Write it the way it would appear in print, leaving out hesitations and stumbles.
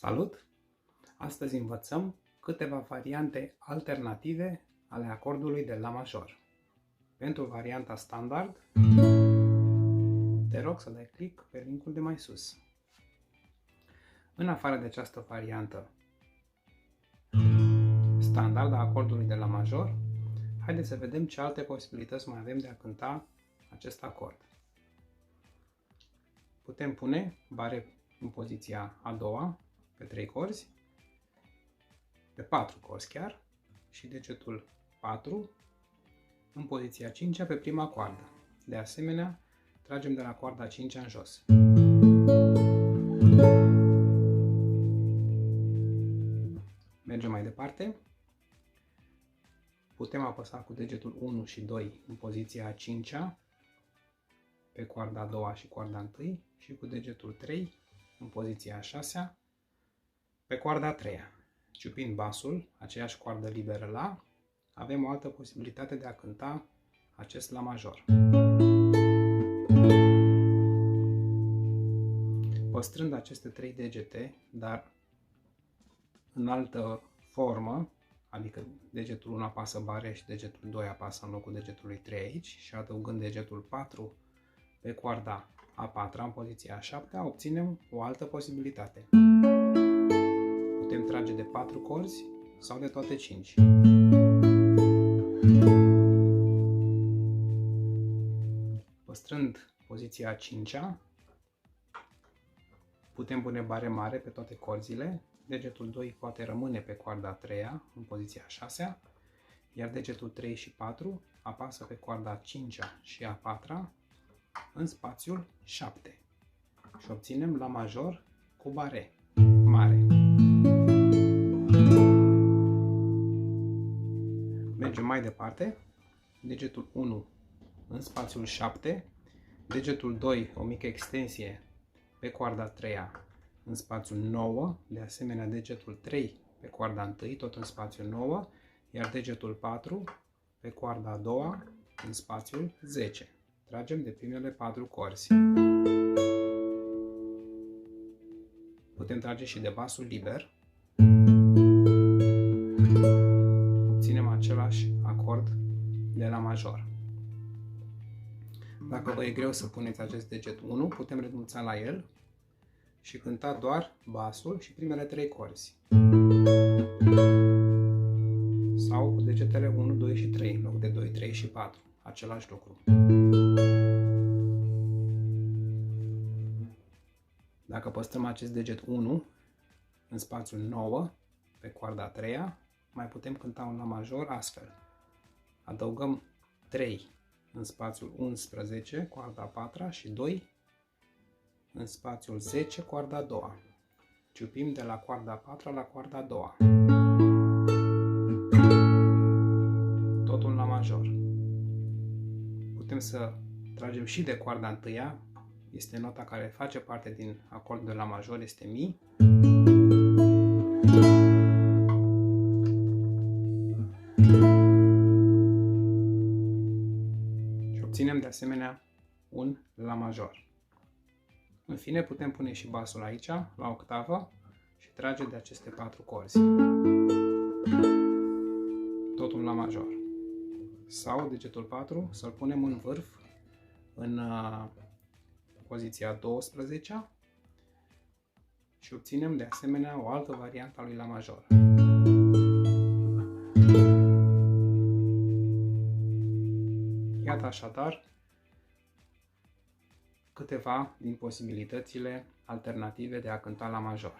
Salut! Astăzi învățăm câteva variante alternative ale acordului de La major. Pentru varianta standard, te rog să dai click pe linkul de mai sus. În afară de această variantă standard a acordului de La major, haideți să vedem ce alte posibilități mai avem de a cânta acest acord. Putem pune bare în poziția a doua, pe 3 corzi, pe 4 corzi chiar, și degetul 4 în poziția 5 pe prima coardă. De asemenea, tragem de la coarda 5 în jos. Mergem mai departe. Putem apăsa cu degetul 1 și 2 în poziția a 5 pe coarda a doua și coarda 1 și cu degetul 3 în poziția a 6 pe coarda a treia. Ciupind basul, aceeași coardă liberă La, avem o altă posibilitate de a cânta acest La major. Păstrând aceste 3 degete, dar în altă formă, adică degetul 1 apasă bare și degetul 2 apasă în locul degetului 3 aici și adăugând degetul 4 pe coarda a patra în poziția a 7, obținem o altă posibilitate. Putem trage de 4 corzi sau de toate 5. Păstrând poziția a 5-a, putem pune bare mare pe toate corzile. Degetul 2 poate rămâne pe coarda a 3-a în poziția a 6-a, iar degetul 3 și 4 apasă pe coarda a 5-a și a 4-a în spațiul 7 și obținem La major cu bare mare. Mergem mai departe. Degetul 1 în spațiul 7, degetul 2 o mică extensie pe coarda a 3-a în spațiul 9, de asemenea degetul 3 pe coarda 1 tot în spațiul 9, iar degetul 4 pe coarda a doua în spațiul 10. Tragem de primele 4 corzi. Putem trage și de basul liber. Obținem același acord de La major. Dacă vă e greu să puneți acest deget 1, putem renunța la el și cânta doar basul și primele 3 corzi. Sau cu degetele 1, 2 și 3 în loc de 2, 3 și 4. Același lucru. Dacă păstrăm acest deget 1 în spațiul 9 pe coarda a 3-a, mai putem cânta un La major astfel. Adăugăm 3 în spațiul 11, coarda a 4-a și 2 în spațiul 10, coarda a 2-a. Ciupim de la coarda a 4-a la coarda a 2-a. Tot un La major. Putem să tragem și de coarda 1-a, este nota care face parte din acordul de La major, este Mi. Și obținem de asemenea un La major. În fine, putem pune și basul aici, la octavă, și trage de aceste 4 corzi. Tot un La major. Sau degetul 4 să-l punem în vârf, în poziția 12 și obținem de asemenea o altă variantă a lui La major. Iată așadar câteva din posibilitățile alternative de a cânta La major.